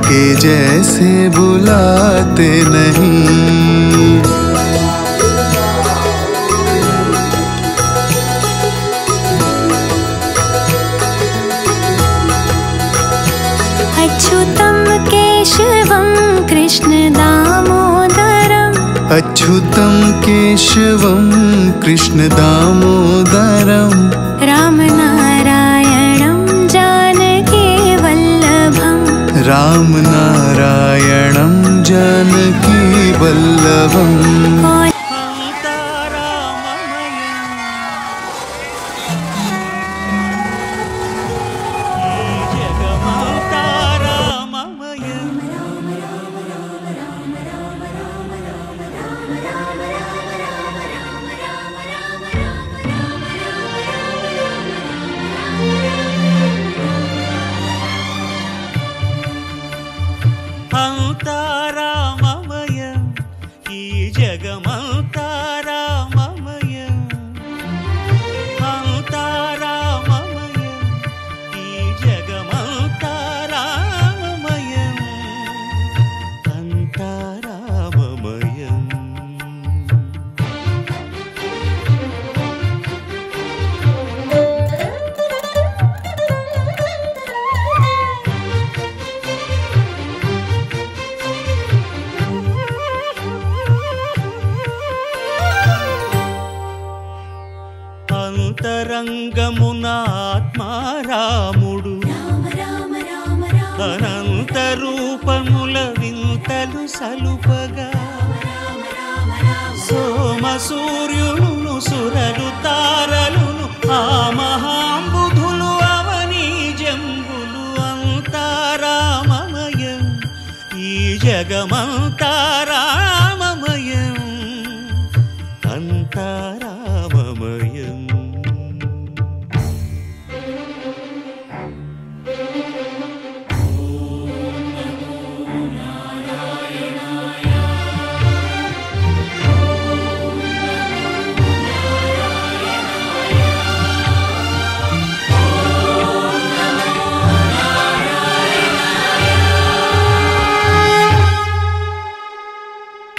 के जैसे बुलाते नहीं। अच्युतं केशवं कृष्ण दामोदरम्, अच्युतं केशवं कृष्ण दामोदरम्, रामनारायणं जानकी वल्लभम्, रामनारायणं जानकी वल्लभम्। అంతారామమయం ఈ జగమంతారామమయం, అంతారామమయం ఈ జగమంతారామమయం, అంతారామమయం. అంతరంగమున ఆత్మారాముడు అనంత రూపముల వింతలు సలుపగా, సోమ సూర్యులను సురలు తారలును ఆ మహాంబుధులు అవనీ జంబులు, అంతారామమయం ఈ జగమంతారామమయం, అంతారామమయం.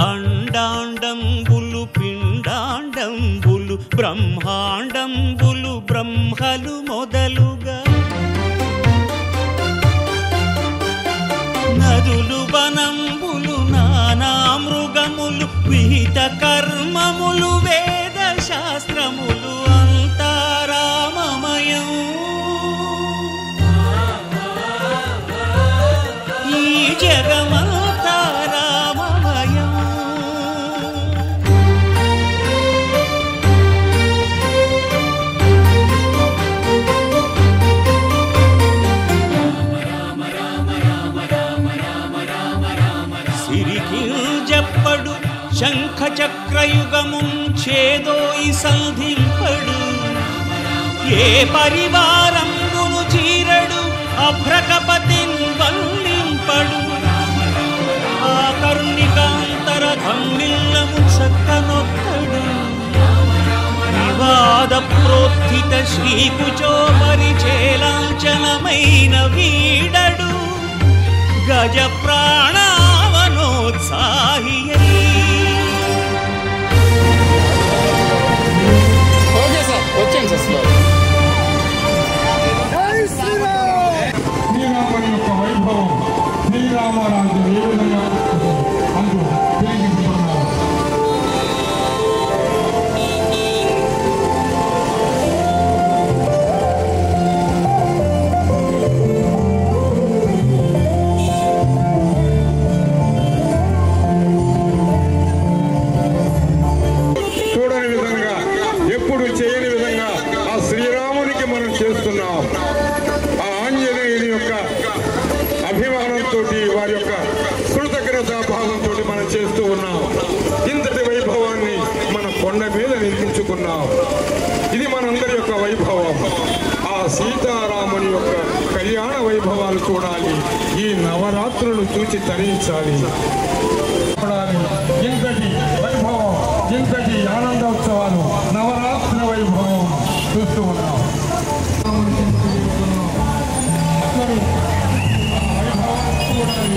అండాండంబులు పిండాండంబులు బ్రహ్మాండంబులు బ్రహ్మలు మొదలుగా, నదులు వనంబులు నానా మృగములు విహిత కర్మములు వేద శాస్త్రములు, అంతారామమయం ఈ జగమంతారామమయం. సిరికింజప్పడు శంఖ చక్రయుగముం చేదోయి సంధింపడు, ఏ పరివారంబును చీరడు అభ్రకపతిన్ వల్లింపడు, ఆ కరుణికాంతర ధమ్మిల్లము చక్కనొక్కడు, వివాద ప్రోత్థిత శ్రీకుచో పరిచేలాంఛనమైన వీడడు, గజ ప్రాణావనోత్సాహియై. ఓకే సార్, వచ్చాను సార్ స్లో. శ్రీరాముని యొక్క వైభవం, శ్రీరామరాజు ఏ విధంగా అంటూ తెలియజేస్తున్నారు. చూడని విధంగా, ఎప్పుడు చేయని విధంగా ఆ శ్రీరామునికి మనం చేస్తున్నాం. ఆ ఆంజనేయుని యొక్క అభిమానంతో, వారి యొక్క కృతజ్ఞతా భావంతో మనం చేస్తూ ఉన్నాం. ఇంతటి వైభవాన్ని మన కొండ మీద నిర్మించుకున్నాం. ఇది మనందరి యొక్క వైభవం. ఆ సీతారాముని యొక్క కళ్యాణ వైభవాలు చూడాలి, ఈ నవరాత్రులు చూసి తరించాలి. ఇంతటి వైభవం, ఇంతటి ఆనందోత్సవాలు, నవరాత్రి వైభవం చూస్తూ ఉన్నాం. అందరూ ఆ వైభవాన్ని చూడాలి.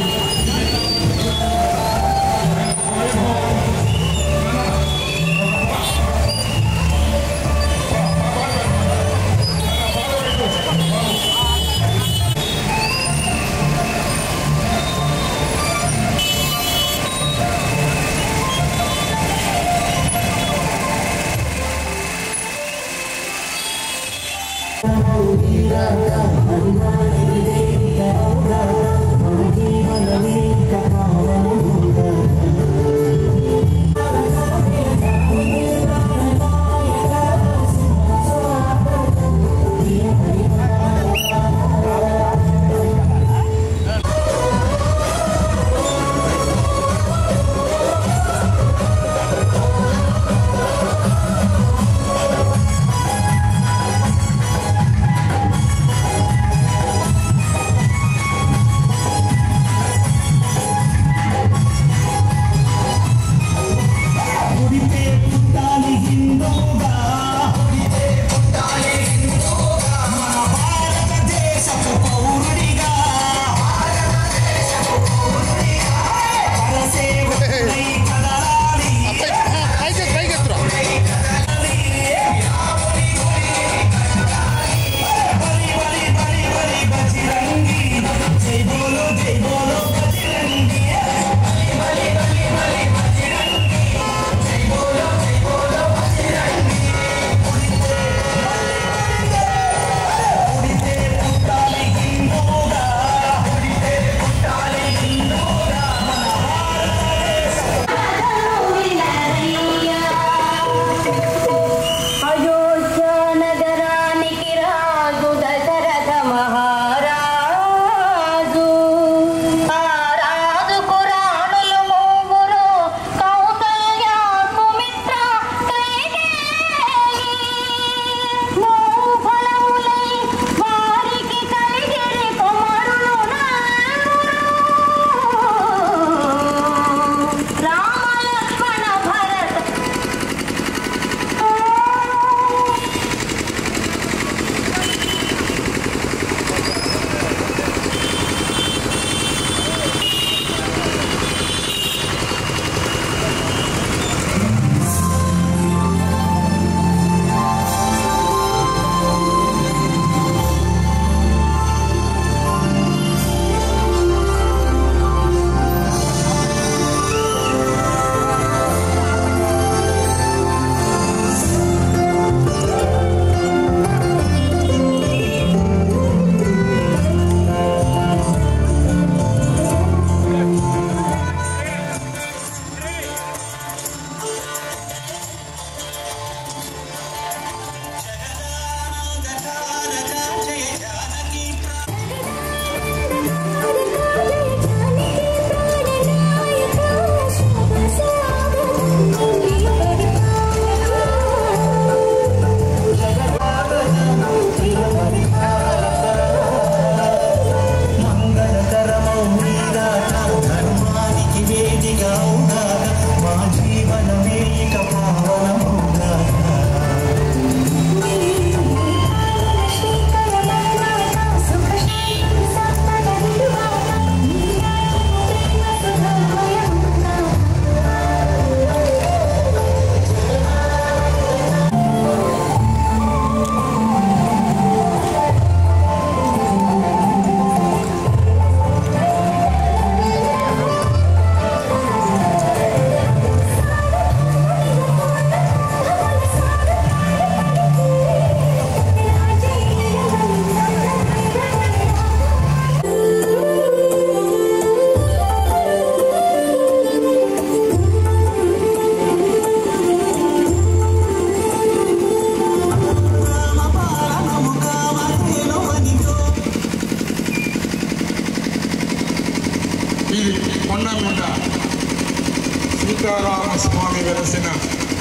సీతారామ స్వామి వెలసిన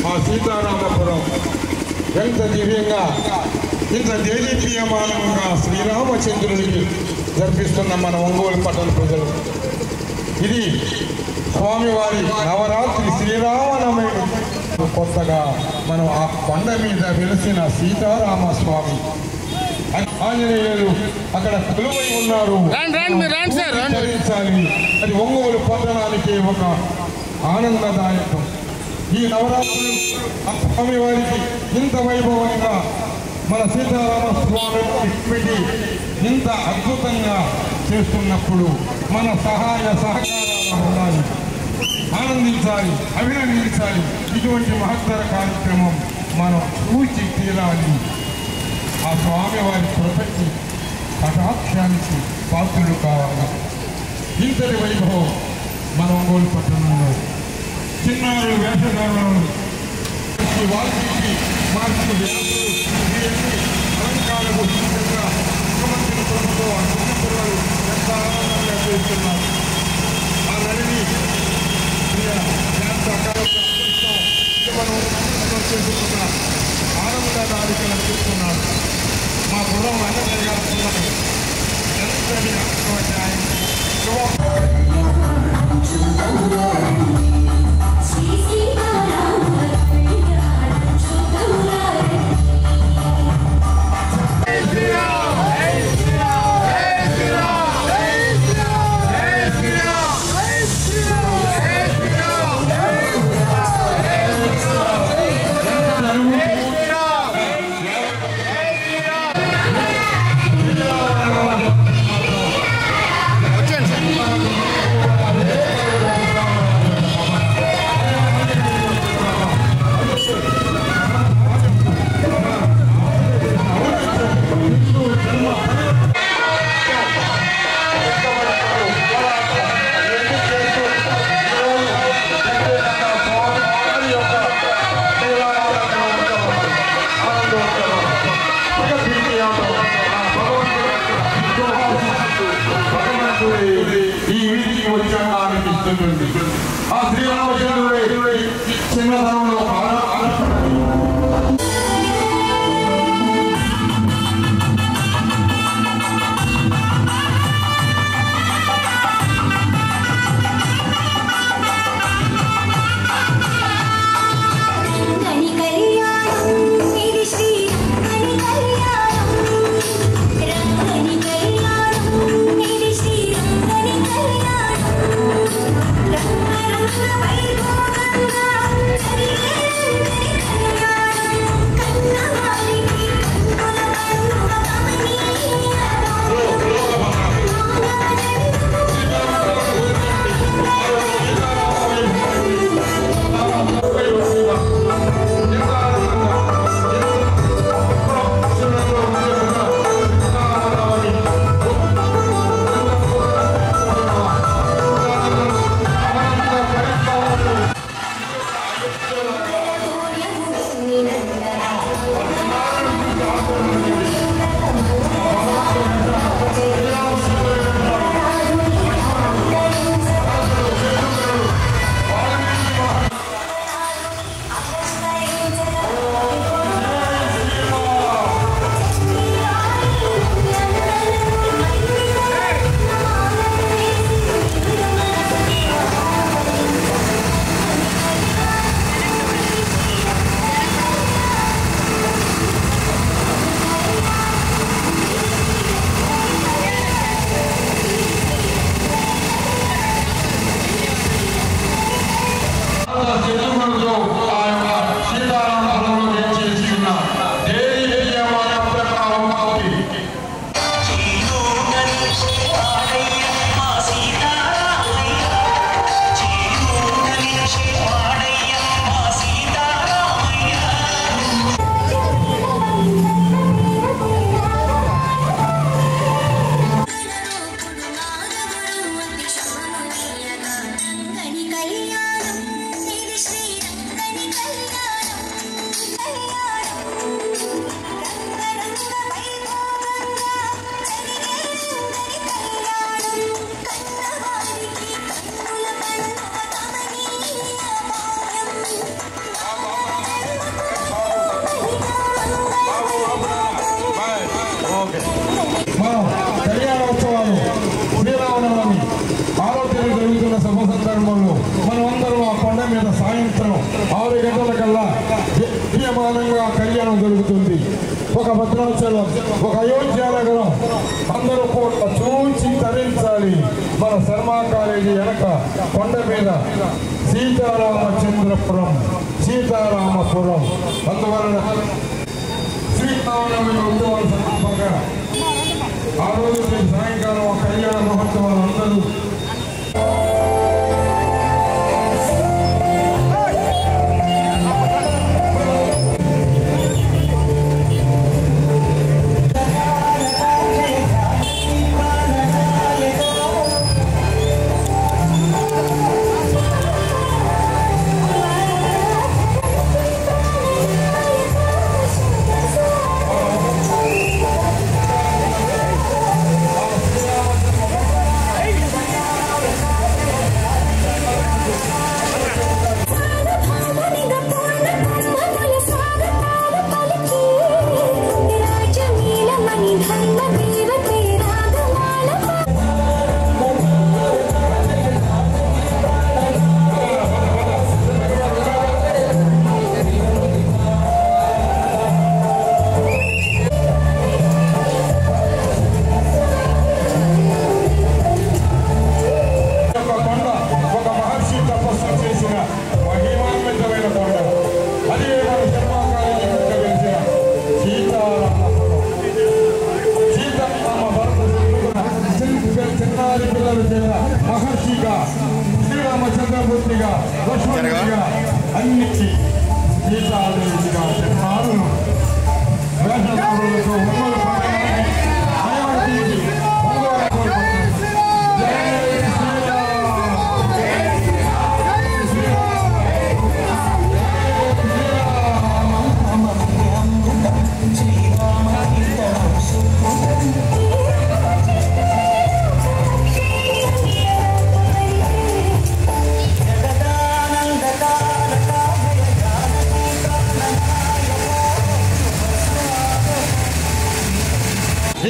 ఆ సీతారామపురం ఎంత దివ్యంగా ఇంత దేదీప్యమానంగా శ్రీరామచంద్రుడికి జరిపిస్తున్న మన ఒంగోలు పట్టణ ప్రజలు. ఇది స్వామివారి నవరాత్రి శ్రీరామనవమి. కొత్తగా మనం ఆ కొండ మీద వెలిసిన సీతారామ స్వామి ఆంజనేయులు అక్కడ కొలువై ఉన్నారు. అది ఒంగోలు పట్టణానికి ఒక ఆనందదాయకం. ఈ నవరాత్రులు స్వామి వారికి ఇంత వైభవంగా మన సీతారామ స్వామి ఇంత అద్భుతంగా చేస్తున్నప్పుడు మన సహాయ సహకారాలు ఉండాలి, ఆనందించాలి, అభినందించాలి. ఇటువంటి మహత్తర కార్యక్రమం మనం చూచి తీరాలి. ఆ స్వామివారి కృపకి కటాక్షానికి పాత్రులు కావాలి. ఇంతటి వైభవం మన ఒంగోలు పట్టణంలో చిన్నారులు వేషధారులు వాల్మీకి మార్పులు వ్యాసులు ఇవన్నీ అలంకారాలు ముఖ్యమంత్రి ప్రభుత్వం చిన్నపిల్లలు ఎంత ఆనందంగా చేస్తున్నారు. ఆ నడిని మనం చేసుకున్న ఆనందాన్ని ఆడికలు చూస్తున్నాడు. మా గుర్రం అన్నయ్య గారు ఎంతని ఆయన ఈ వీధికి వచ్చాక అనిపిస్తుంది. ఆ శ్రీరామచంద్రుడు చిన్నతనంలో కళ్యాణోత్సవాలు శ్రీరామనవమి ఆరోగ్యం జరుగుతున్న శుభ సందర్భంలో మనమందరం ఆ కొండ మీద సాయంత్రం 6 గంటల కల్లా విద్యమానంగా కళ్యాణం జరుగుతుంది. ఒక భద్రాచలం, ఒక అయోధ్య నగరం అందరూ కూడా చూచి తరించాలి. మన శర్మా కాలేజీ వెనక కొండ మీద సీతారామపురం అందువలన శ్రీరామనవమి ఉత్సవాల సందర్భంగా ఆ రోజు సాయంకాలం కళ్యాణ మహోత్సవాలు అందరూ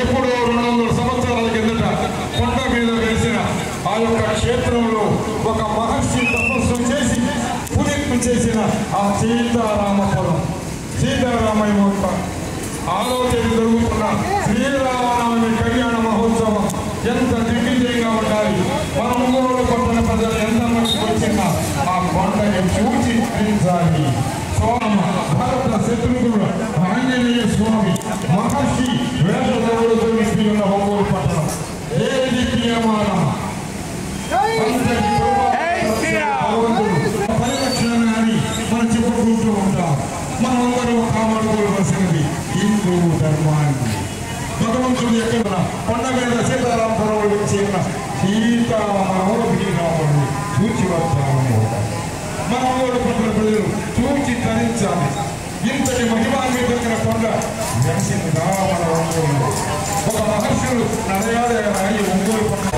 ఎప్పుడో 200 సంవత్సరాల కిందట కొండ మీద వెలిసిన ఆ యొక్క క్షేత్రంలో ఒక మహర్షి తపస్సు చేసి పునీత్తి చేసిన ఆ సీతారామపురం సీతారామయ్య యొక్క 6వ తేదీ జరుగుతున్న శ్రీరామనవమి కళ్యాణ మహోత్సవం ఎంత దిగ్విజయంగా ఉండాలి. మన ఒంగోలు పట్టణ ప్రజలు ఎంతమంది వచ్చినా ఆ కొండని చూసి ధరించాలి. భరత శత్రుఘ్నుడు ఆంజనేయ స్వామి మహర్షి వేషధరులతో నింపి ఉన్న ఒంగోలు పట్టణం ఏది ప్రియమానం పరిరక్షణ అని మనం చెప్పుకుంటూ ఉంటాం. మనమందరం కాపాడుకోవలసినది హిందూ ధర్మాన్ని. భగవంతుడు ఎక్కడ కొండ మీద సీతారామపురంలో వచ్చిన సీతారాముడిని చూచి వస్తామని మన ఒంగోలు పట్టణ ప్రజలు చూచి ధరించాలి. ఇంతటి మహిమాన్వితమైన కొండ వెలిసిందిగా మన ఒంగోలు ఒక మహర్షులు నడయాడే ఈ ఒంగోలు పట్టణ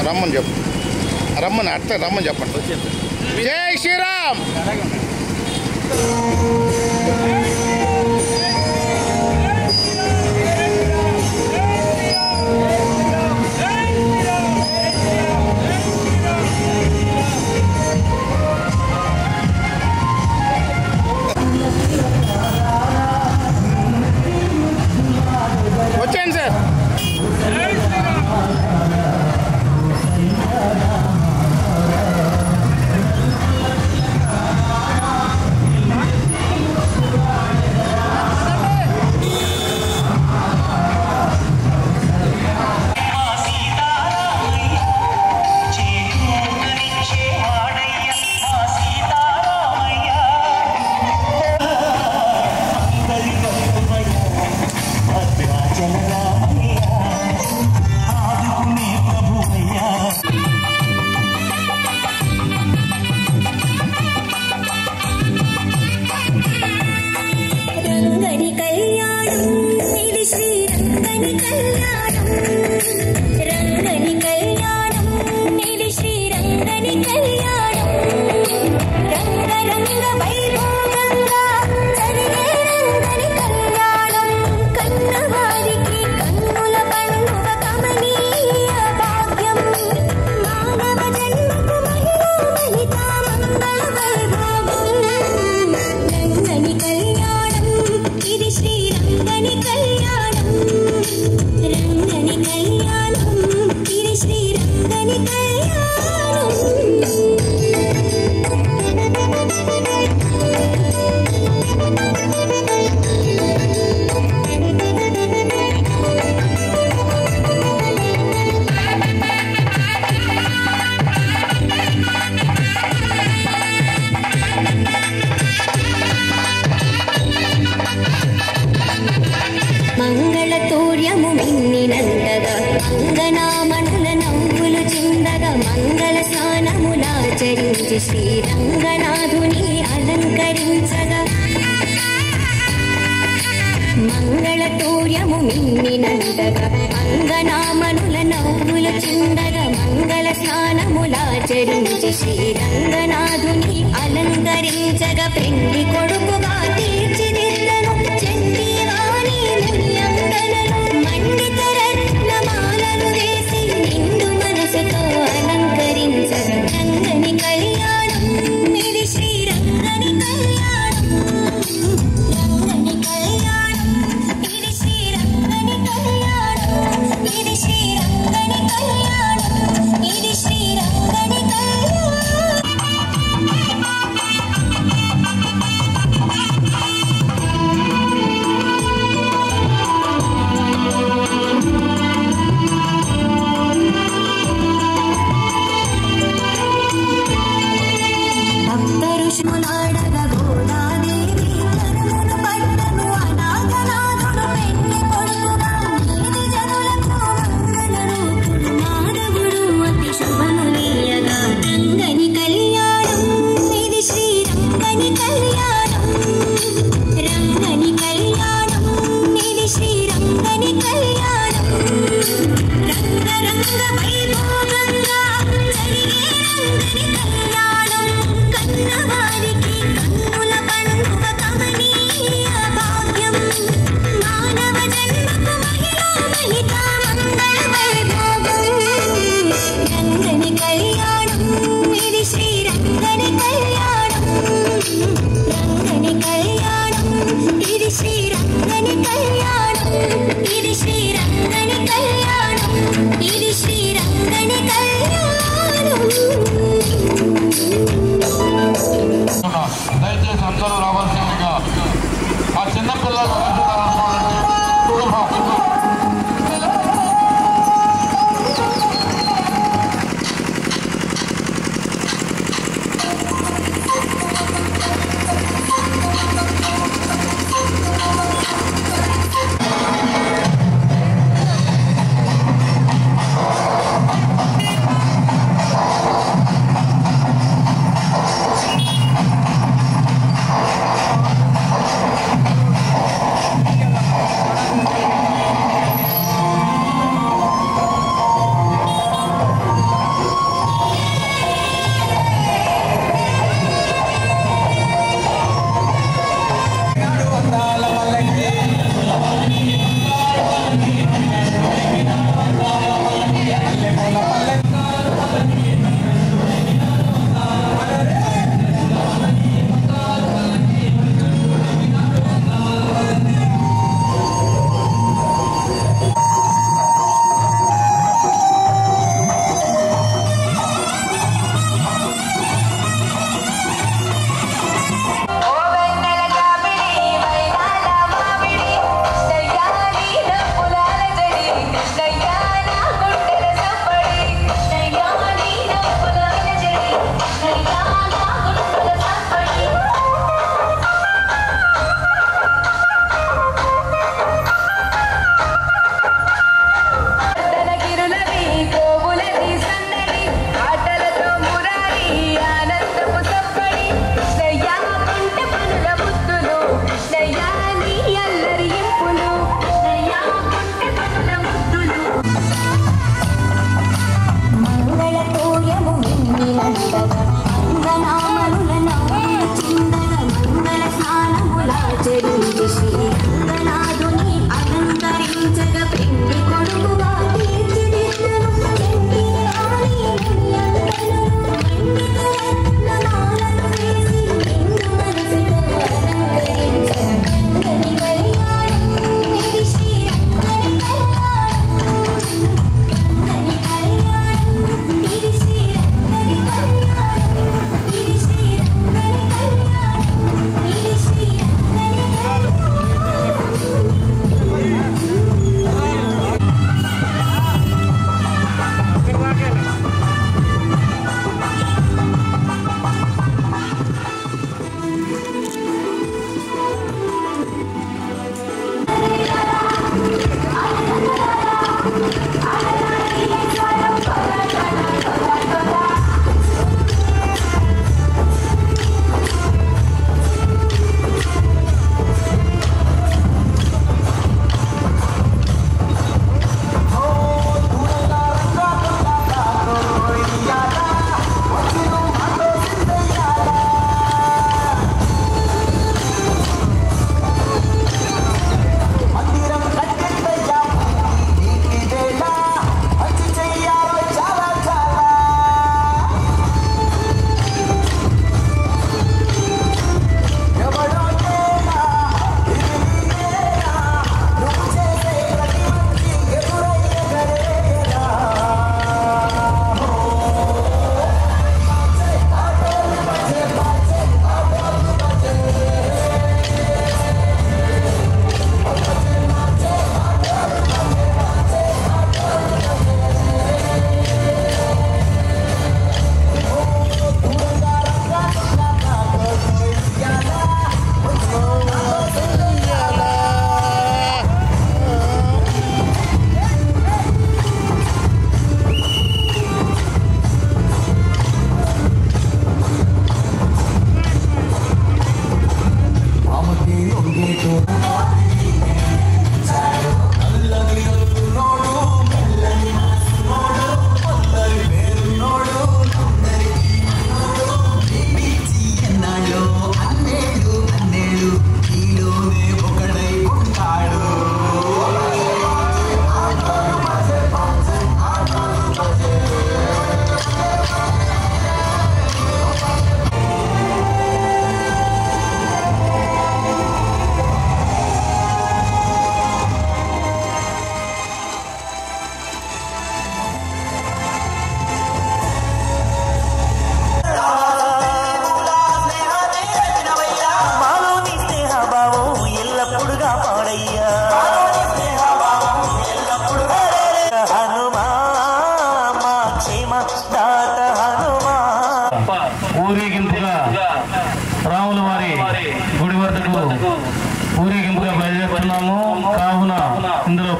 రమ్మని చెప్పు, రమ్మని అట్లా రమ్మని చెప్పండి. జై శ్రీరామ్. వచ్చేయండి సార్. ధరించి శ్రీరంగనాథుని అలంకరించగా మంగళతూర్యము మిన్నినంతగా అంగనామనుల నవ్వులు చిందగా మంగళ స్నానములాచరించి శ్రీరంగనాథుని అలంకరించగా పెళ్లి కొడుకుగా తీర్చిదిద్దను చండీ వాణి మునియంగలను మండిత రత్నమాలను వేసి నిండు మనసుతో అలంకరించగా రంగని కళ్యాణం ఇది శ్రీరంగని కళ్యాణం రంగని కళ్యాణం ఇది శ్రీరంగని కళ్యాణం ఇది శ్రీరంగని కళ్యాణం ఇది శ్రీరంగని కళ్యాణం భక్తరుషులాడగ గోదాదేవి కనుమును పట్టను అనాథనాథుడు పెళ్లి కొడుకుగా నీది జనులకు మంగళ రూపుడు మాధవుడు అతి శుభములీయగా రంగని కళ్యాణం ఇది శ్రీరంగని కళ్యాణం రంగని కళ్యాణం ఇది శ్రీరంగని కళ్యాణం రంగరంగ వైభోగంగా జరిగే రంగని కళ్యాణం కన్నవారికి కన్నుల పండుగ కమనీయ భాగ్యం మానవ జన్మకు మహిళా మహిత మంగళ వైభోగం రంగని కళ్యాణం ఇది శ్రీరంగని కళ్యాణం రంగని కళ్యాణం ఇది శ్రీరంగని కళ్యాణం ఇది శ్రీరంగని కళ్యాణం ఇది శ్రీరంగని కళ్యాణం. దయచేసి అందరూ రావాల్సిందిగా ఆ చిన్నపిల్లలు ఇందులో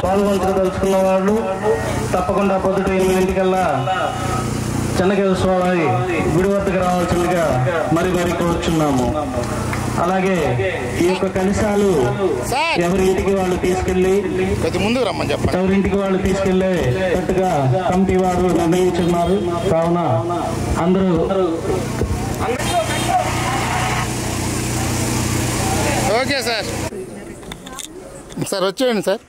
పాల్గొనదలుచుకున్న వాళ్ళు తప్పకుండా పొద్దుట 8 చెన్నకేశ్వర స్వామి గుడి వద్దకు రావాల్సిందిగా మరి కోరుచున్నాము. అలాగే ఈ యొక్క కలశాలు ఎవరింటికి వాళ్ళు తీసుకెళ్లి ఎవరింటికి వాళ్ళు తీసుకెళ్లేటట్టుగా కమిటీ వారు నిర్ణయించున్నారు. కావున అందరూ ఓకే సార్ వచ్చేయండి సార్.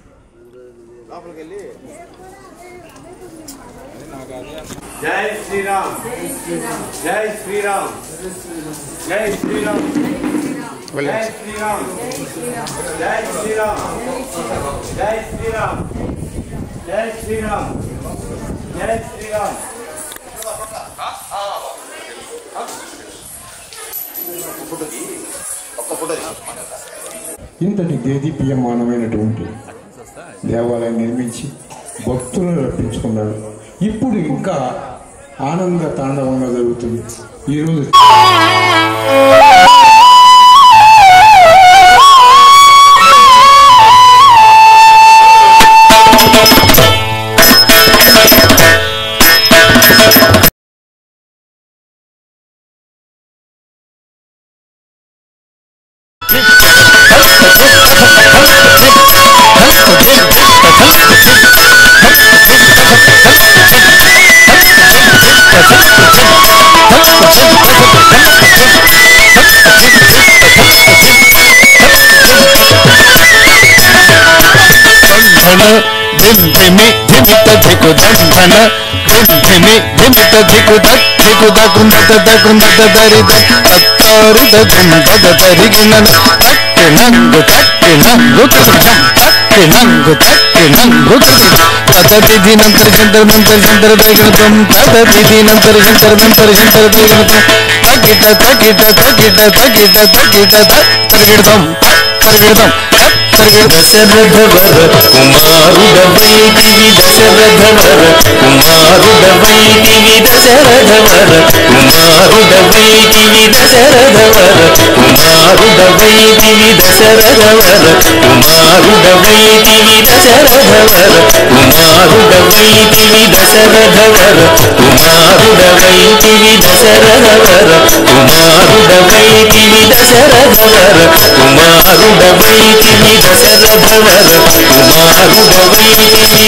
జై శ్రీరామ్ జై శ్రీరామ్ జై శ్రీరామ్ జై శ్రీరామ్ జై శ్రీరామ్ జై శ్రీరామ్ జై శ్రీరామ్ జై శ్రీరామ్. ఇంతటి దేదీప్యమానమైనటువంటి దేవాలయం నిర్మించి భక్తులను రప్పించుకున్నాడు. ఇప్పుడు ఇంకా ఆనంద తాండవంగా జరుగుతుంది. ఈరోజు దశరథవర కుమారుడవైతివి దశరథవర కుమారుడవైతివి దశరథవర కుమారుడవైతివి దశరథవర కుమారుడవైతివి దశరథవర కుమారుడవైతివి దశరథవర కుమారుడవైతివి దశరథవర కుమారుడవైతివి దశరథవర కుమారుడవైతివి దశరథవర కుమారుడవైతివి దశరథవర కుమారుడవైతివి దశరథవర కుమారుడవైతివి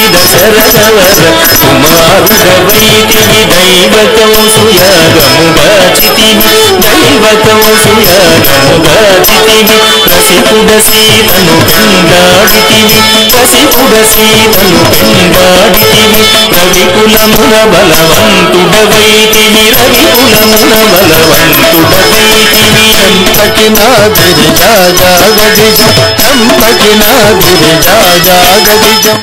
దశరథవర కుమారుడవైతివి దైవకౌసుయాగముగాచితివి దైవకౌసుయాగముగాచితివి రసికుడ సీతను పెంగాడితివి రసికుడ సీతను పెంగాడితివి రవికులమున బలవంతుడవైతివి రవికులమున బలవంతుడవైతివి చంపకినా గిరిజాగదిజం చంపకినా గిరిజాగదిజం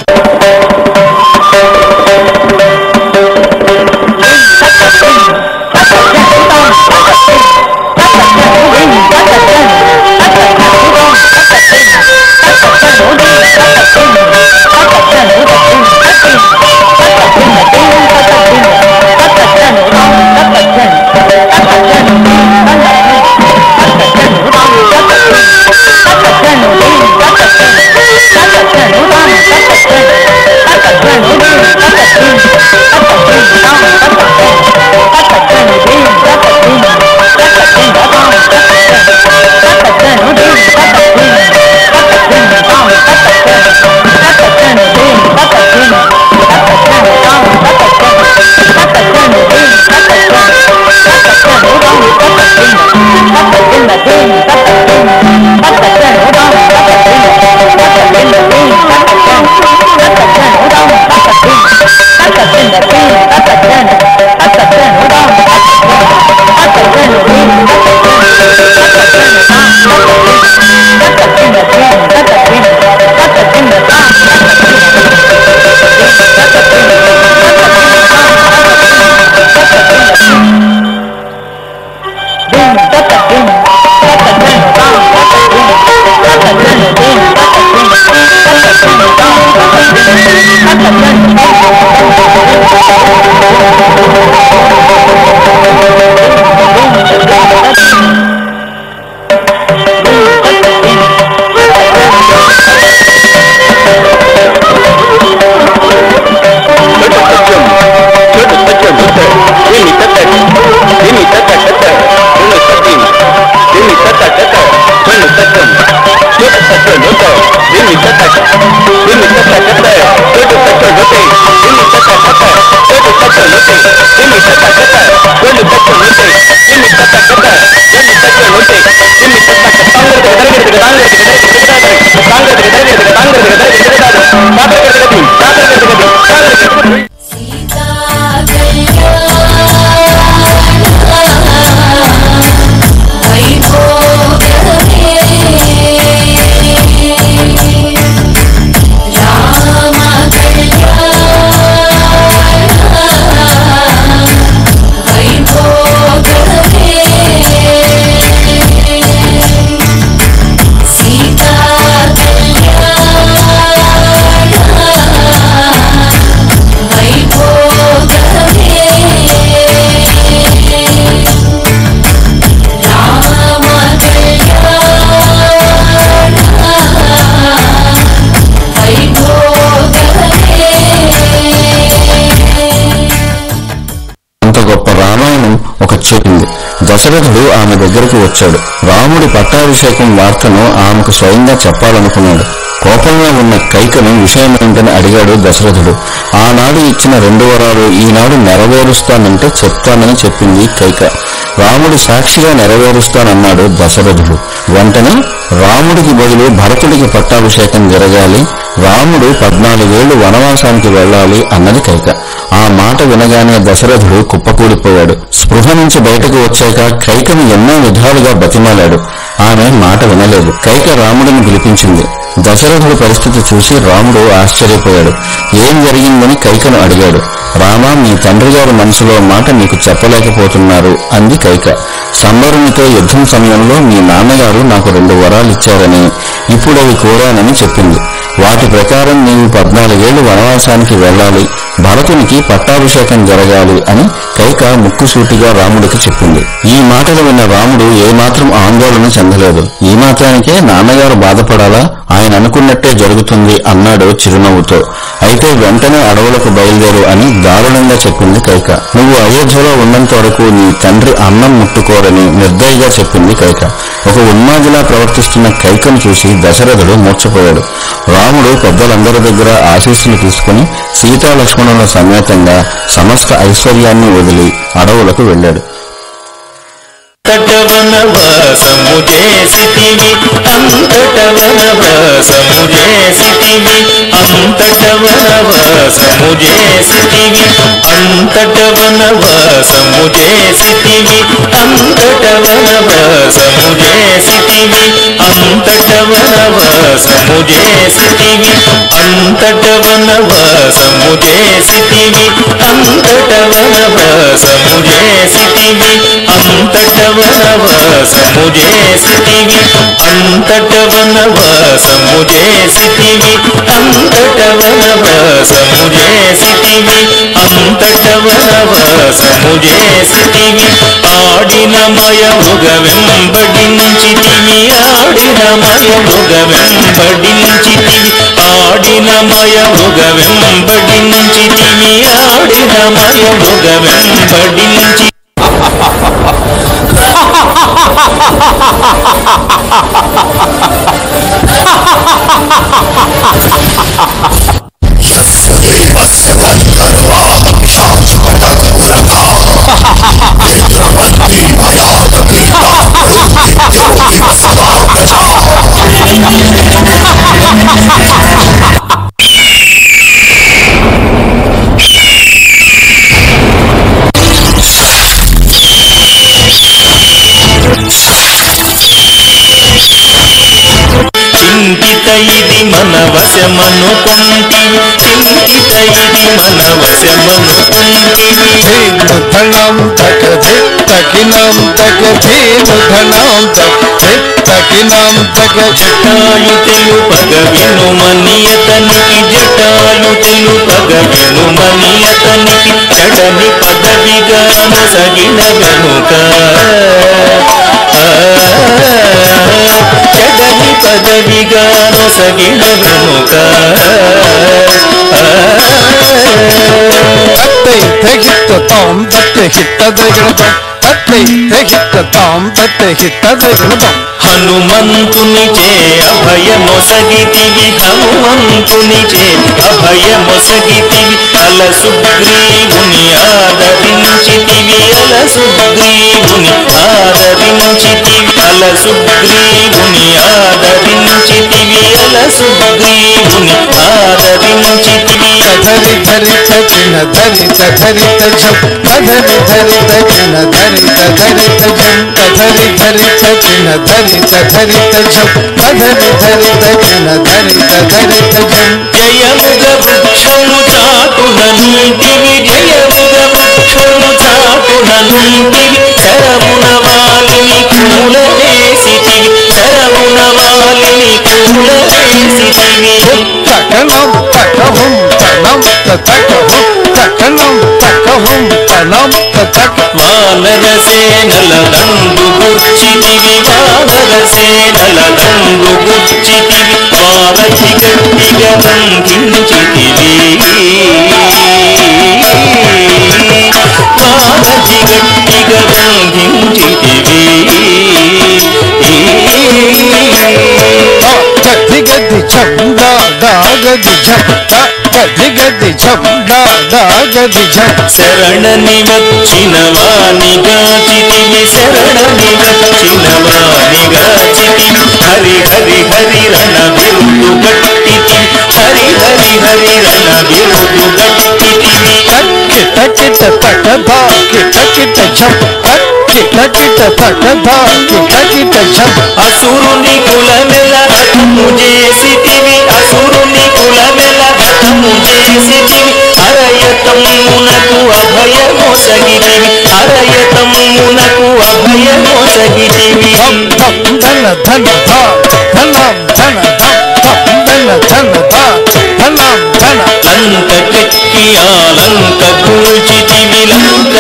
దశరథుడు ఆమె దగ్గరకు వచ్చాడు. రాముడి పట్టాభిషేకం వార్తను ఆమెకు స్వయంగా చెప్పాలనుకున్నాడు. కోపంగా ఉన్న కైకను విషయమేంటని అడిగాడు దశరథుడు. ఆనాడు ఇచ్చిన 2 వరాలు ఈనాడు నెరవేరుస్తానంటే చెప్తానని చెప్పింది కైక. రాముడి సాక్షిగా నెరవేరుస్తానన్నాడు దశరథుడు. వెంటనే రాముడికి బదులు భరతుడికి పట్టాభిషేకం జరగాలి, రాముడు 14 ఏళ్లు వనవాసానికి వెళ్ళాలి అన్నది కైక. ఆ మాట వినగానే దశరథుడు కుప్పకూలిపోయాడు. స్పృహ నుంచి బయటకు వచ్చాక కైకను ఎన్నో విధాలుగా బతిమాలాడు. ఆమె మాట వినలేదు. కైక రాముడిని పిలిపించింది. దశరథుడి పరిస్థితి చూసి రాముడు ఆశ్చర్యపోయాడు. ఏం జరిగిందని కైకను అడిగాడు. రామా, మీ తండ్రి గారి మనసులో మాట నీకు చెప్పలేకపోతున్నారు అంది కైక. సంబరునితో యుద్ధం సమయంలో మీ నాన్నగారు నాకు 2 వరాలు ఇచ్చారని, ఇప్పుడవి కోరానని చెప్పింది. వాటి ప్రకారం నీవు 14 ఏళ్లు వనవాసానికి వెళ్ళాలి, భరతునికి పట్టాభిషేకం జరగాలి అని కైక ముక్కుసూటిగా రాముడికి చెప్పింది. ఈ మాటలు విన్న రాముడు ఏమాత్రం ఆందోళన చెందలేదు. ఈ మాత్రానికే నాన్నగారు బాధపడాలా, ఆయన అనుకున్నట్టే జరుగుతుంది అన్నాడు చిరునవ్వుతో. అయితే వెంటనే అడవులకు బయలుదేరు అని దారుణంగా చెప్పింది కైక. నువ్వు అయోధ్యలో ఉన్నంత వరకు నీ తండ్రి అన్నం ముట్టుకోరని నిర్దయగా చెప్పింది కైక. ఒక ఉన్మాదిలా ప్రవర్తిస్తున్న కైకను చూసి దశరథుడు మూర్ఛపోయాడు. రాముడు పెద్దలందరి దగ్గర ఆశీస్సులు తీసుకుని సీతాలక్ష్మణుల సమేతంగా సమస్త ఐశ్వర్యాన్ని వదిలి అడవులకు వెళ్ళాడు. అంతటవనవాసము చేసితివి, అంతటవనవాసము చేసితివి, అంతటవనవాసము చేసితివి, అంతటవనవాసము చేసితివి, అంతటవనవాసము చేసితివి, అంతటవనవాసము చేసితివి, అంతటవనవాసము చేసితివి, అంతటవనవాసము చేసితివి, అంతటవనవాసము చేసితివి, అంతటవనవాసము చేసితివి, అంతటవనవాసము చేసితివి, అంతటవనవాసము చేసితివి, ఆడినమయముగ వెంబడించితివి, ఆడినమయముగ వెంబడించితివి, ఆడినమయముగ వెంబడించితివి, ఆడినమయముగ వెంబడించి చింతిత ఇది మన వశమనుకుంటివి, చింతిత ఇది మన వశమనుకుంటివి, ధనం తక తకినం తక ధనం తకినం తక జటాయు తెలుపగ వినుమని అతనికి, జటాయు తెలుపగ వినుమని అతనికి, జడని పదవిగా నొసగిన వెనుక, జడని పదవిగా నొసగిన వెనుక, హిట్టతాం హనుమంతుని చే అభయమొసగితివి, హనుమంతుని చే అభయమొసగితివి, అల సుగ్రీవుని ఆదరించితివి, అల సుగ్రీవుని ఆదరించితివి, అల సుగ్రీవుని ఆదరించితివి, అల సుగ్రీవుని ఆదరించితివి. ధరి ధరిత జిన ధరిత ధరిత జం ధరి ధరిత జిన ధరిత ధరిత జం ధరి ధరిత జిన ధరిత ధరిత జం ధరి ధరిత జిన ధరిత ధరిత జం. జయముగ వృక్షము చాటున నుంటివి, జయముగ వృక్షము చాటున నుంటివి, శరమున వాలిని కూల వేసితివి, శరమున వాలిని కూల వేసితివి. తకనం తకహం తనం తకహం తకనం తకహం తనం తక వానర సేనల దండు గుర్చితివి, వానర సేనల దండు గుర్చితివి, వారధి గట్టిగా బంధించితివి, వారధి గట్టిగా బంధించితివి గది గది చందా దాగది ఝంట గది గది చందా దాగది ఝంట శరణని వచ్చిన వానిగాచితివి శరణని వచ్చిన వానిగాచితివి హరి హరి హరి రణ బిరుదు గట్టితి హరి హరి హరి రణ బిరుదు గట్టితివి కిట కిట తట ధా కిట కిట ఝం కిట కిట తట ధా కిట కిట ఝం అసురుని కులమెల హతము చేసితివి అసురుని కులమెల హతము చేసితివి అరయతమునకు అభయమొసగితివి అరయతమునకు అభయమొసగితివి ధన ధన ధా ధనం ధన ధం ధన ధన ధా ధనం ధన లంక కూల్చితివి లంక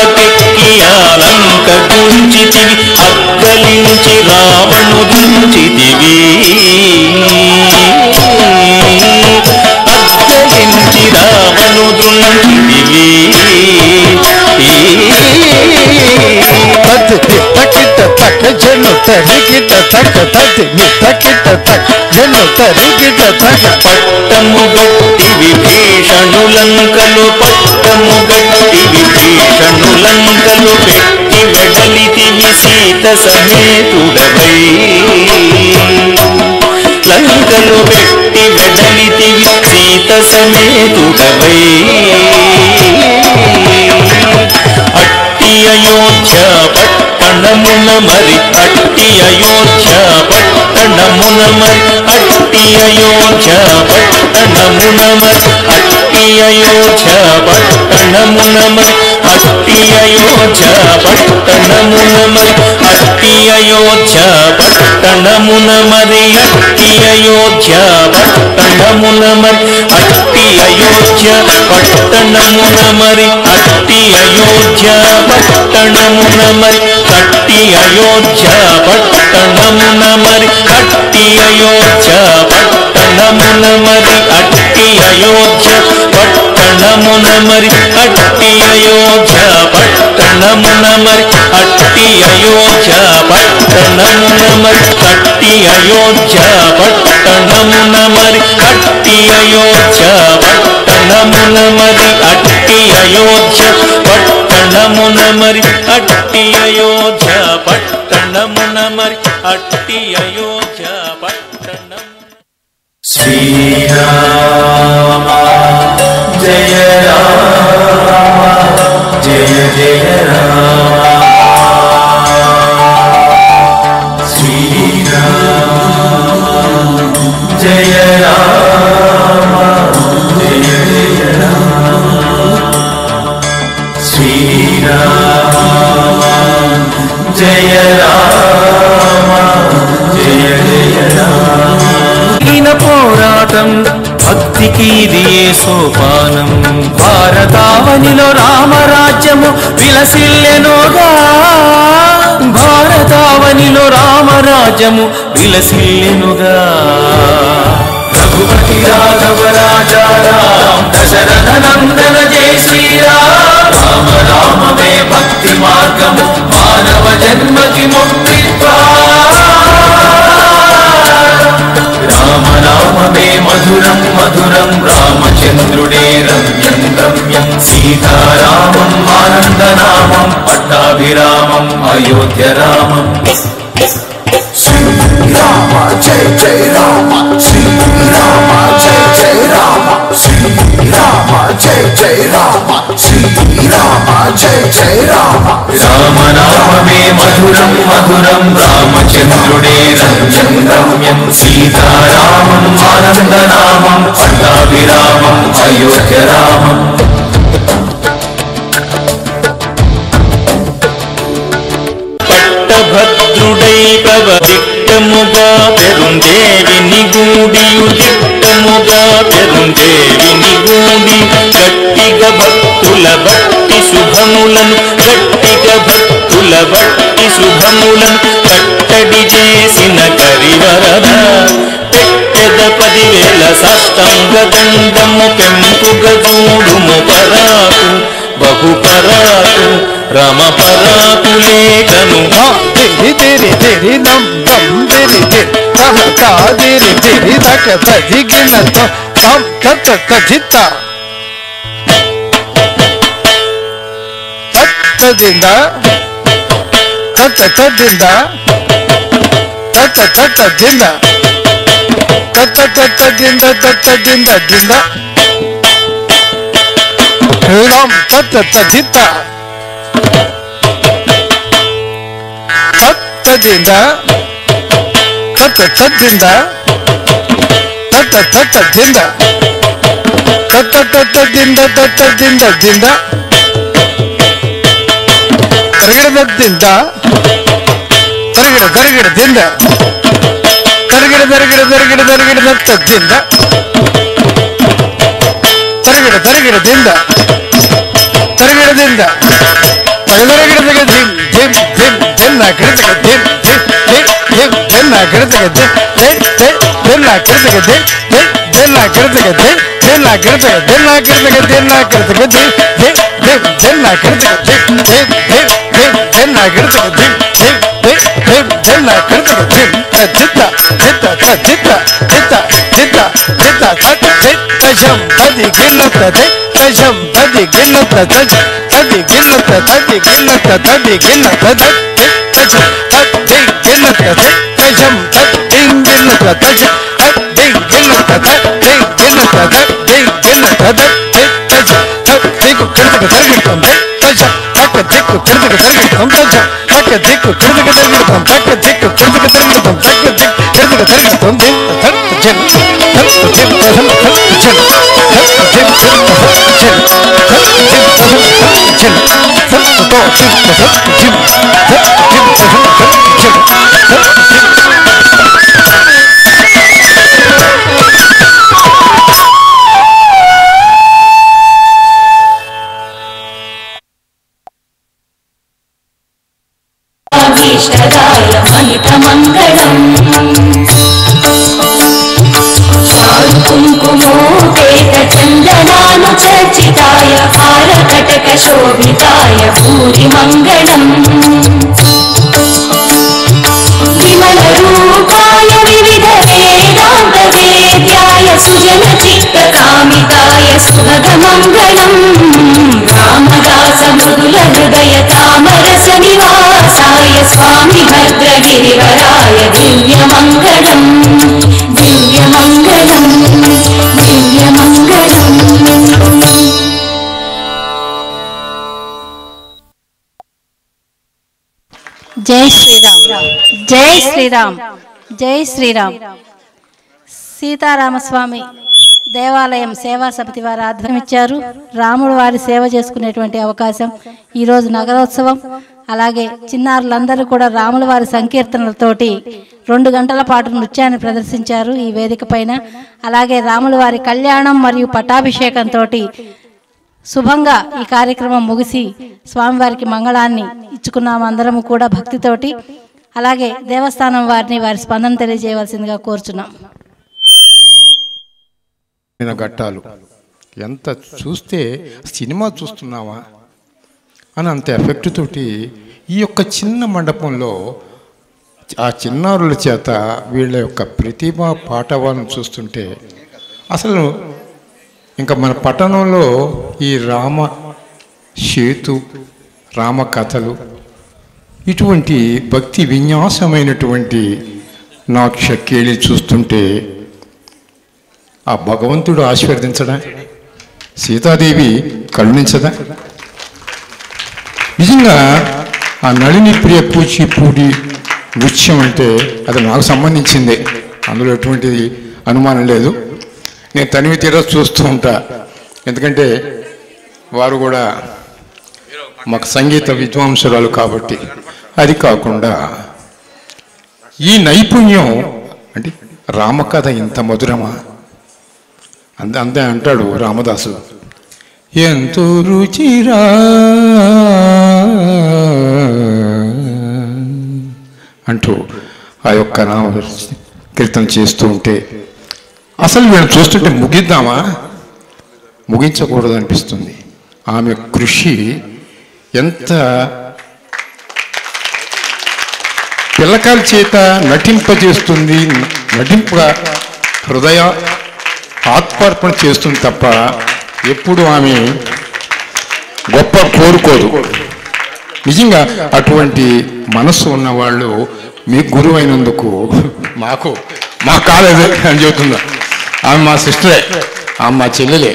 కూల్చితివి అక్కలించి రావణు దించితివి అక్కలించి రావణు దించితివి తకిట తక జను తరిగిట తక తది తకిట తక జను తరిగిట తక పట్టము గట్టి విభీషణులంకలు పట్టము గట్టి విభీషణులంకలు పెట్టి వెడలితివి సీత సమేతుడవై లంకలు పెట్టి వెడలితివి సీత సమేతుడవై అట్టి అయోధ్య పట్టణమున మరి అట్టి అయోధ్య పట్టణమున మరి అట్టి అయోధ్య పట్టణమున మరి అట్టి అయోధ్య పట్టణమున మరి అట్టి అయోధ్య పట్టణమున మరి అట్టి అయోధ్య పట్టణమున మరి అట్టి అయోధ్య పట్టణమున మరి అట్టి అయోధ్య పట్టణమున మరి అట్టి అయోధ్య పట్టణమున మరి అట్టి అయోధ్య పట్టణమున మరి అట్టి అయోధ్య పట్టణమున మరి అట్టి అయోధ్య పట్టణమున మరి అట్టి అయోధ్య పట్టణమున మరి అట్టి అయోధ్య పట్టణమున మరి అట్టి అయోధ్య పట్టణమున మరి అట్టి అయోధ్య పట్టణమున మరి అట్టి అయోధ్య పట్టణమున మరి అట్టి అయోధ్య పట్టణమున మరి అట్టి అయోధ్య పట్టణం శ్రీరామ జయ రామ జయ జయ రామ శ్రీరామ జయ రామ జయ జయ రామ శ్రీరామ జయ రామ జయ జయ రామ పోరాటం భక్తికి ఇది ఏ సోపానం భారతావనిలో రామరాజ్యము విలసిల్లెనుగా భారతావనిలో రామరాజ్యము విలసిల్లెనుగా రఘుపతి రాఘవ రాజా రామ దశరథ నందన జయ శ్రీరామ రామ రామమే భక్తి మార్గము మానవ జన్మకి ముక్తిత్వా రామ రామమే మధురం మధురం రామచంద్రుడే రమ్యం రమ్యం సీతారామం ఆనందనామం పట్టాభిరామం అయోధ్య రామం శ్రీరామ జయ జయ రామ శ్రీరామ జయ జయ రామ శ్రీరామ జయ జయ రామ శ్రీరామ జయ జయ రామ రామ నామమే మధురం మధురం రామచంద్రుడే రమ్యం రమ్యం సీతారామం ఆనందనామం పట్టాభిరామం అయోధ్య రామం పట్టభద్రుడై పవదిట్టముగా పెరుందేవిని గూడియు దిట్టముగా పెరుందేవిని గూడి గట్టిగా భక్తుల భక్తి శుభములను గట్టిగా భక్తుల భక్తి శుభములను కట్టడి చేసిన కరివరద పెట్టెద 10,000 సాష్టాంగ దండము పెంపుగ చూడుము పరాకు బహుపరాకు రమ పరాకులేకను తిరి తిరి తిరి దం దం తిరి తిరి తహ తా తిరి తిరి తక తజిగిన తం తత తజిత తదింద తత తదింద తత తత దింద తత తత దింద తత దింద దింద రామ్ తత తజిత తదింద తత తదింద తత తత దింద తత తత దింద తత దింద దింద తరగడ తరగడ దింద తరగడ తరగడ తరగడ తరగడ తత దింద తరగడ తరగడ దింద తరగడ దింద తరగడ తరగడ దిం దిం దిం దిన్న కృతక దిం దిం దిం దిం దిన్న కృతక దిం దిం దిం దిన్న కృతక దిం దిం దిన్న కృతక దిం దిన్న కృతక దిన్న కృతక దిన్న కృతక దిం దిం దిం దిన్న కృతక దిం దిం దిం దిం దిన్న కృతక దిం దిం దిం దిం దిన్న కృతక దిం చిత్త చిత్త చిత్త చిత్త చిత్త చిత్త తత్ తజం తది గిన్నత తజం తది గిన్నత తది గిన్నత తది గిన్నత తది గిన్నత తజం తది గిన్నత తజం తది గిన్నత తజం తది గిన్నత తది గిన్నత తది గిన్నత తజం తదికు కృతక తరగడం తజం తక దిక్కు కృతక తరగడం తజం తక దిక్కు కృతక తరగడం తక దిక్కు కృతక తరగడం తక దిక్కు కృతక తరగడం తజం ఈశ్వరాయ మహితమంగళం కుంకుమోపేత చందనానుచర్చితాయ హారకటక శోభితాయ భూరి మంగళం విమల రూపాయ వివిధ వేదాంత వేద్యాయ సుజన చిత్త కామితాయ సుభగ మంగళం రామదాస మృదుల హృదయ తామరస నివాసాయ స్వామి భద్రగిరివరాయ దివ్య మంగళం దివ్య మంగళం దివ్య మంగళం. జై శ్రీరామ్ జై శ్రీరామ్ జై శ్రీరామ్. సీతారామస్వామి దేవాలయం సేవా సమితి వారు ఆధ్వర్యం ఇచ్చారు. రాముడు వారి సేవ చేసుకునేటువంటి అవకాశం ఈరోజు నగరోత్సవం. అలాగే చిన్నారులందరూ కూడా రాముల వారి సంకీర్తనలతోటి 2 గంటల పాటు నృత్యాన్ని ప్రదర్శించారు ఈ వేదిక పైన. అలాగే రాముల వారి కళ్యాణం మరియు పట్టాభిషేకంతో శుభంగా ఈ కార్యక్రమం ముగిసి స్వామివారికి మంగళాన్ని ఇచ్చుకున్నాము అందరము కూడా భక్తితోటి. అలాగే దేవస్థానం వారిని వారి స్పందన తెలియజేయవలసిందిగా కోరుచున్నాం. ఘట్టాలు ఎంత చూస్తే సినిమా చూస్తున్నావా అని అంత ఎఫెక్ట్ తోటి ఈ యొక్క చిన్న మండపంలో ఆ చిన్నారుల చేత వీళ్ళ యొక్క ప్రతిభా పాఠవాలను చూస్తుంటే అసలు ఇంకా మన పట్టణంలో ఈ రామ సేతు రామ కథలు ఇటువంటి భక్తి విన్యాసమైనటువంటి నాక్షకేళి చూస్తుంటే ఆ భగవంతుడు ఆశీర్వదించడా, సీతాదేవి కరుణించదా? నిజంగా ఆ నళిని ప్రియ కూచిపూడి నృత్యం అంటే అది నాకు సంబంధించిందే, అందులో ఎటువంటిది అనుమానం లేదు. నేను తనివి తీరా చూస్తూ ఉంటా, ఎందుకంటే వారు కూడా మాకు సంగీత విద్వాంసురాలు కాబట్టి. అది కాకుండా ఈ నైపుణ్యం అంటే రామకథ ఇంత మధురమా? అంతే అంటాడు రామదాసు, ఎంతో రుచిరా అంటూ ఆ యొక్క నామ కీర్తన చేస్తూ ఉంటే అసలు వీళ్ళని చూస్తుంటే ముగిద్దామా, ముగించకూడదు అనిపిస్తుంది. ఆమె కృషి ఎంత పిల్లకాల చేత నటింపజేస్తుంది, హృదయ ఆత్మార్పణ చేస్తుంది తప్ప ఎప్పుడు ఆమె గొప్ప కోరుకోదు. నిజంగా అటువంటి మనస్సు ఉన్నవాళ్ళు మీకు గురువు అయినందుకు మా కాలేదు అని చెబుతుందా. ఆమె మా సిస్టరే, ఆమె మా చెల్లెలే.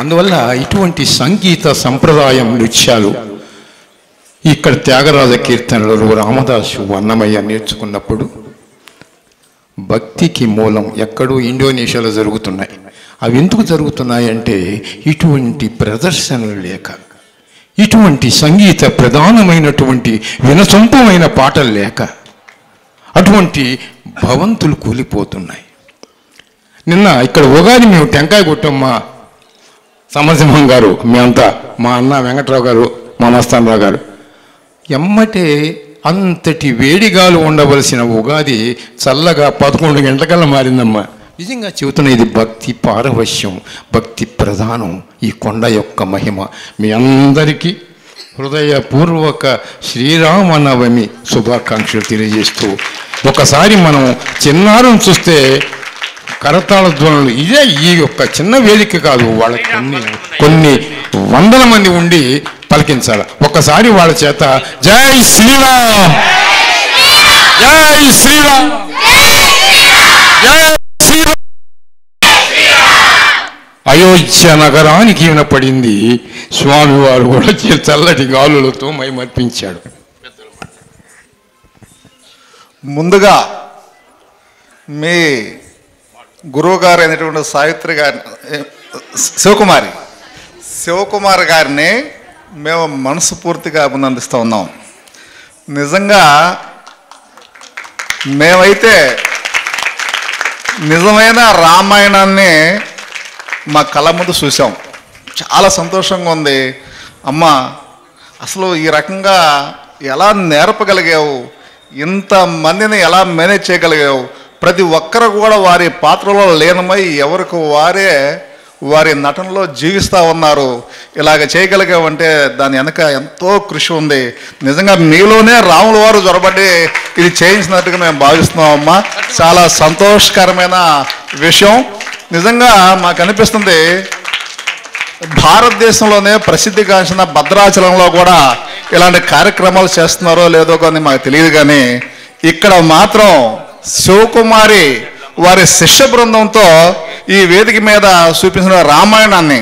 అందువల్ల ఇటువంటి సంగీత సంప్రదాయం నృత్యాలు ఇక్కడ త్యాగరాజ కీర్తనలు, రామదాసు, అన్నమయ్య నేర్చుకున్నప్పుడు భక్తికి మూలం ఎక్కడో ఇండోనేషియాలో జరుగుతున్నాయి. అవి ఎందుకు జరుగుతున్నాయి అంటే ఇటువంటి ప్రదర్శనలు లేక, ఇటువంటి సంగీత ప్రధానమైనటువంటి వినసొంపమైన పాటలు లేక అటువంటి భవంతులు కూలిపోతున్నాయి. నిన్న ఇక్కడ ఉగాది మేము టెంకాయ కొట్టాం. మా సమరసింహం గారు, మేమంతా, మా అన్న వెంకట్రావు గారు, మా మస్తానరావు గారు, ఎమ్మటే అంతటి వేడిగాలు ఉండవలసిన ఉగాది చల్లగా 11 గంటలకల్లా మారిందమ్మా. నిజంగా చెబుతున్న ఇది భక్తి పారవశ్యం, భక్తి ప్రధానం, ఈ కొండ యొక్క మహిమ. మీ అందరికీ హృదయపూర్వక శ్రీరామనవమి శుభాకాంక్షలు తెలియజేస్తూ, ఒకసారి మనం చిన్నారం చూస్తే కరతాళ ధ్వనులు, ఇదే ఈ యొక్క చిన్న వేదిక కాదు, వాళ్ళకి కొన్ని వందల మంది ఉండి పలికించాలి. ఒక్కసారి వాళ్ళ చేత జై శ్రీరామ్, జై శ్రీరామ్, జై శ్రీరామ్. అయోధ్య నగరానికి వినపడింది. స్వామివారు కూడా చల్లటి గాలులతో మైమర్పించాడు. ముందుగా మీ గురువు గారు అయినటువంటి సావిత్రి గారి, శివకుమార్ గారిని మేము మనస్ఫూర్తిగా అభినందిస్తూ ఉన్నాం. నిజంగా మేమైతే నిజమైన రామాయణాన్ని మా కళ్ళ ముందు చూసాం. చాలా సంతోషంగా ఉంది. అమ్మ, అసలు ఈ రకంగా ఎలా నేర్పగలిగావు, ఇంతమందిని ఎలా మేనేజ్ చేయగలిగావు, ప్రతి ఒక్కరు కూడా వారి పాత్రలో లీనమై ఎవరికి వారే వారి నటనలో జీవిస్తూ ఉన్నారు. ఇలాగ చేయగలిగామంటే దాని వెనక ఎంతో కృషి ఉంది. నిజంగా మీలోనే రాముల వారు జొరబడి ఇది చేయించినట్టుగా మేము భావిస్తున్నామమ్మా. చాలా సంతోషకరమైన విషయం. నిజంగా మాకు అనిపిస్తుంది, భారతదేశంలోనే ప్రసిద్ధిగాంచిన భద్రాచలంలో కూడా ఇలాంటి కార్యక్రమాలు చేస్తున్నారో లేదో కానీ మాకు తెలియదు, కానీ ఇక్కడ మాత్రం శివకుమారి వారి శిష్య బృందంతో ఈ వేదిక మీద చూపించిన రామాయణాన్ని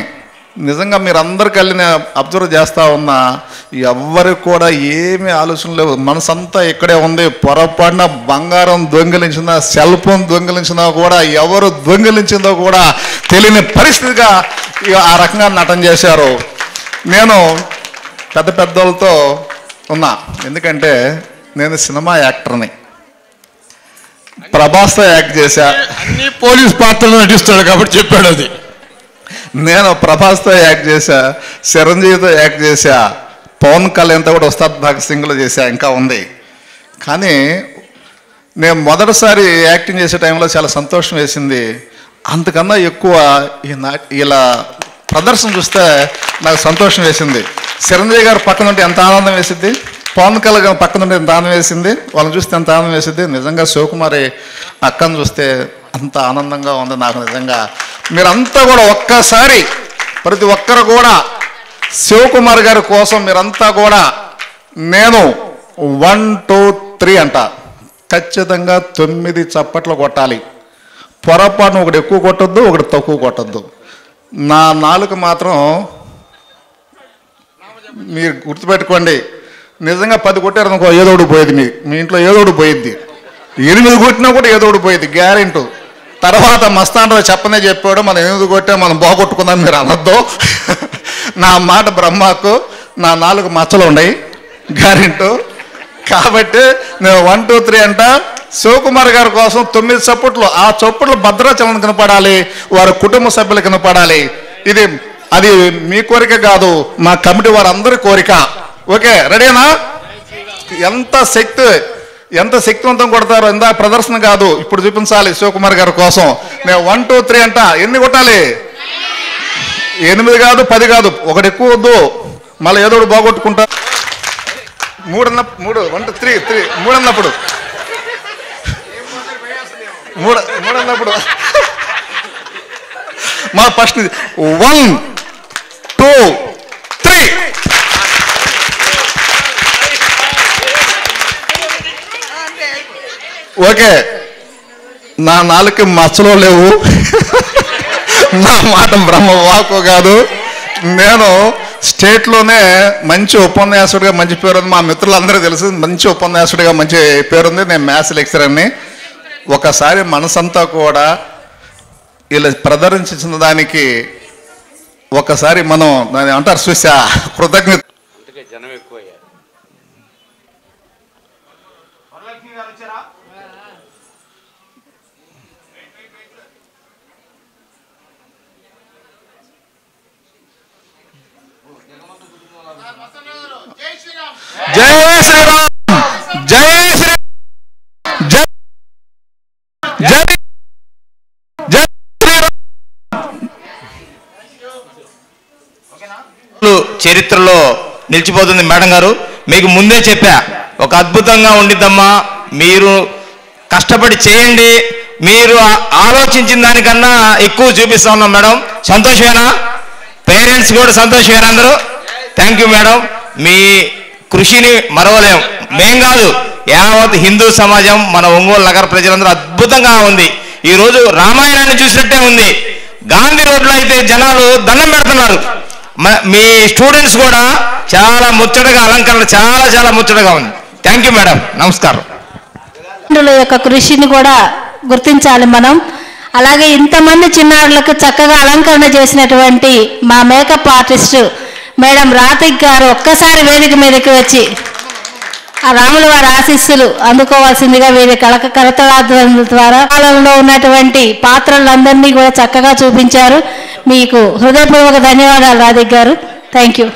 నిజంగా మీరందరికీ వెళ్ళి అబ్జర్వ్ చేస్తూ ఉన్నా, ఎవ్వరికి కూడా ఏమీ ఆలోచన లేవు. మనసంతా ఇక్కడే ఉంది. పొరపాటున బంగారం దొంగిలించినా, సెల్ ఫోన్ దొంగిలించినా కూడా, ఎవరు దొంగిలించిందో కూడా తెలియని పరిస్థితిగా ఆ రకంగా నటన చేశారు. నేను పెద్దోళ్ళతో ఉన్నా, ఎందుకంటే నేను సినిమా యాక్టర్ని. ప్రభాస్తో యాక్ట్ చేశా, అన్ని పోలీస్ పాత్రలు నటిస్తాడు కాబట్టి చెప్పాడు అది. నేను ప్రభాస్తో యాక్ట్ చేశా, చిరంజీవితో యాక్ట్ చేశా, పవన్ కళ్యాణ్తో కూడా ఉస్తాద్ భగత్ సింగ్లో చేశా, ఇంకా ఉంది. కానీ నేను మొదటిసారి యాక్టింగ్ చేసే టైంలో చాలా సంతోషం వేసింది. అంతకన్నా ఎక్కువ ఇలా ప్రదర్శన చూస్తే నాకు సంతోషం వేసింది. చిరంజీవి గారు పక్కన ఉంటే ఎంత ఆనందం వేసింది, పవన్ కళ్యాణ్ పక్కన ఉంటే ఎంత ఆనందం వేసింది, వాళ్ళని చూస్తే ఎంత ఆనందం వేసింది. నిజంగా శివకుమారి అక్కను చూస్తే అంత ఆనందంగా ఉంది నాకు. నిజంగా మీరంతా కూడా ఒక్కసారి ప్రతి ఒక్కరు కూడా శివకుమార్ గారి కోసం మీరంతా కూడా నేను 1 2 3 అంట ఖచ్చితంగా 9 చప్పట్లు కొట్టాలి. పొరపాటును ఒకటి ఎక్కువ కొట్టద్దు, ఒకటి తక్కువ కొట్టద్దు. నా నాలుక మాత్రం మీరు గుర్తుపెట్టుకోండి, నిజంగా 10 కొట్టారనుకో ఏదోడు పోయేది, మీ ఇంట్లో ఏదోడు పోయిద్ది. 8 కొట్టినా కూడా ఏదోడు పోయేది గ్యారెంటీ. తర్వాత మస్తానరావు చెప్పనే చెప్పాడు, మనం 8 కొట్టే మనం బాగొట్టుకుందాం మీరు అనొద్దు. నా మాట బ్రహ్మకు నా 4 మచ్చలు ఉన్నాయి గ్యారెంటీ. కాబట్టి నేను 1 2 3 అంట. శివకుమార్ గారి కోసం 9 చప్పట్లు. ఆ చప్పట్లు భద్రాచలం కనపడాలి, వారి కుటుంబ సభ్యులు కనపడాలి. అది మీ కోరిక కాదు, మా కమిటీ వారందరి కోరిక. ఓకే, రెడీనా? ఎంత శక్తివంతం కొడతారో, ఎంత ప్రదర్శన కాదు, ఇప్పుడు చూపించాలి శివకుమార్ గారి కోసం. నేను 1 2 3 అంట. ఎన్ని కొట్టాలి? 8 కాదు, 10 కాదు, ఒకటి ఎక్కువ వద్దు. మళ్ళీ ఏదో ఒకటి బాగొట్టుకుంటా. మూడు 1 2 3 మూడు అన్నప్పుడు మా ఫస్ట్ 1 2 3. ఓకే, నా నాలుగు మచ్చలో లేవు, నా మాట బ్రహ్మవాకు కాదు. నేను స్టేట్లోనే మంచి ఉపన్యాసుడిగా మంచి పేరుంది, మా మిత్రులందరూ తెలుసు. మంచి ఉపన్యాసుడిగా మంచి పేరుంది. నేను మ్యాథ్స్ లెక్చరర్ని. ఒకసారి మనసంతా కూడా ఇలా ప్రదర్శించిన దానికి ఒకసారి మనం దాన్ని అంటారు చూసా కృతజ్ఞత. జనం ఎక్కువ జై శ్రీరామ్, జై శ్రీరామ్, జై జై జై శ్రీరామ్. చరిత్రలో నిలిచిపోతుంది. మేడం గారు, మీకు ముందే చెప్పా, ఒక అద్భుతంగా ఉండిద్దమ్మా, మీరు కష్టపడి చేయండి, మీరు ఆలోచించిన దానికన్నా ఎక్కువ చూపిస్తా ఉన్నాం మేడం. సంతోషమేనా? పేరెంట్స్ కూడా సంతోషమేనా? అందరూ థ్యాంక్ యూ మేడం. మీ కృషిని మరవలేం. మేం కాదు, యావత్ హిందూ సమాజం, మన ఒంగోలు నగర ప్రజలందరూ అద్భుతంగా ఉంది. ఈరోజు రామాయణాన్ని చూసినట్టే ఉంది. గాంధీ రోడ్లో అయితే జనాలు దండం పెడుతున్నారు. మీ స్టూడెంట్స్ కూడా చాలా ముచ్చటగా, అలంకరణ చాలా చాలా ముచ్చటగా ఉంది. థ్యాంక్ యూ మేడం, నమస్కారం. యొక్క కృషిని కూడా గుర్తించాలి మనం. అలాగే ఇంతమంది చిన్నారులకు చక్కగా అలంకరణ చేసినటువంటి మా మేకప్ ఆర్టిస్టు మేడం రాతిక్ గారు ఒక్కసారి వేదిక మీదకి వచ్చి ఆ రాముల వారి ఆశీస్సులు అందుకోవాల్సిందిగా వీరి కరతలాధ్వర్యం ద్వారా కాలంలో ఉన్నటువంటి పాత్రలందరినీ కూడా చక్కగా చూపించారు. మీకు హృదయపూర్వక ధన్యవాదాలు రాధిక్ గారు. Thank you.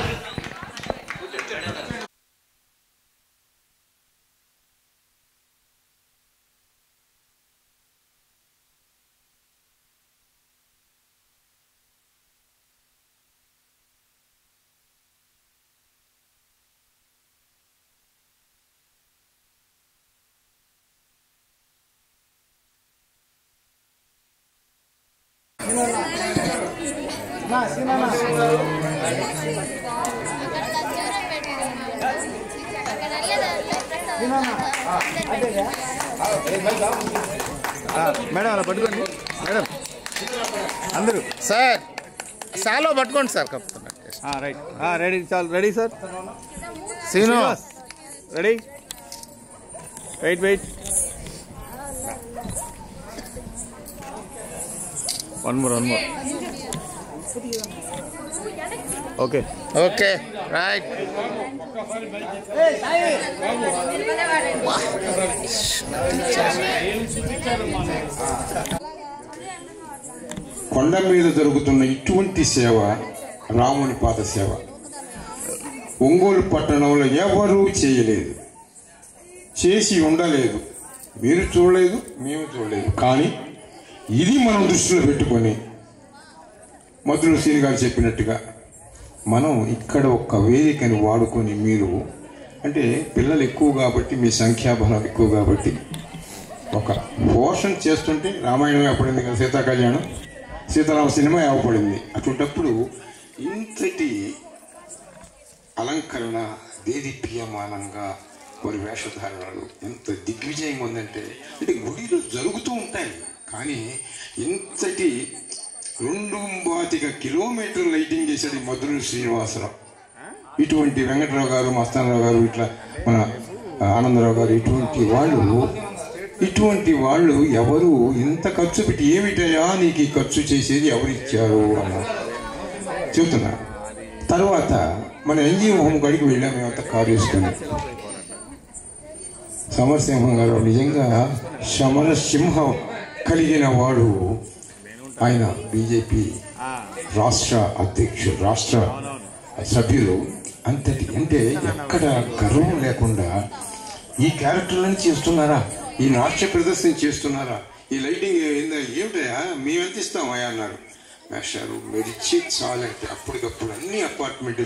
మేడం అలా పట్టుకోండి మేడం, అందరూ సార్ సాలో పట్టుకోండి సార్. రైట్, రెడీ, చాలు ready sir. Srinivas ready, wait one more okay right. కొండ మీద జరుగుతున్న ఇటువంటి సేవ రాముని పాద సేవ ఒంగోలు పట్టణంలో ఎవరూ చేయలేదు, చేసి ఉండలేదు. మీరు చూడలేదు, మేము చూడలేదు. కానీ ఇది మనం దృష్టిలో పెట్టుకొని మధుర శ్రీని గారు చెప్పినట్టుగా మనం ఇక్కడ ఒక వేదికని వాడుకొని, మీరు అంటే పిల్లలు ఎక్కువ కాబట్టి, మీ సంఖ్యాబలం ఎక్కువ కాబట్టి ఒక పోషణ చేస్తుంటే రామాయణం ఏర్పడింది కదా, సీతా కళ్యాణం, సీతారామ సినిమా ఏర్పడింది. అటువంటప్పుడు ఇంతటి అలంకరణ దేదీప్యమానంగా వారి వేషధారణలు ఎంత దిగ్విజయంగా ఉందంటే, అంటే గుడిలో జరుగుతూ ఉంటాయి కానీ ఇంతటి 2.25 కిలోమీటర్లు లైటింగ్ చేశాడు మధుర శ్రీనివాసరావు. ఇటువంటి వెంకటరావు గారు, మస్తానరావు గారు, ఇట్లా మన ఆనందరావు గారు, ఇటువంటి వాళ్ళు ఎవరు ఇంత ఖర్చు పెట్టి ఏమిటయా నీకు ఈ ఖర్చు చేసేది ఎవరిచ్చారు అన్న చెబుతున్నా. తర్వాత మన ఎన్జిఓ హోమ్ కాడికి వెళ్ళాం మేమంతా కారు వేసుకొని. సమరసింహం గారు నిజంగా సమరసింహం కలిగిన వాడు. ఆయన బీజేపీ రాష్ట్ర అధ్యక్షుడు, రాష్ట్ర సభ్యులు. అంతటి అంటే ఎక్కడ గర్వం లేకుండా ఈ క్యారెక్టర్లను చేస్తున్నారా, ఈ నాట్య ప్రదర్శన చేస్తున్నారా, ఈ లైటింగ్ ఏమిటయా మేము ఎంత ఇస్తామయ్యా అన్నారు. మేషారు మెరిచి చాలంటే అప్పటికప్పుడు అన్ని అపార్ట్మెంట్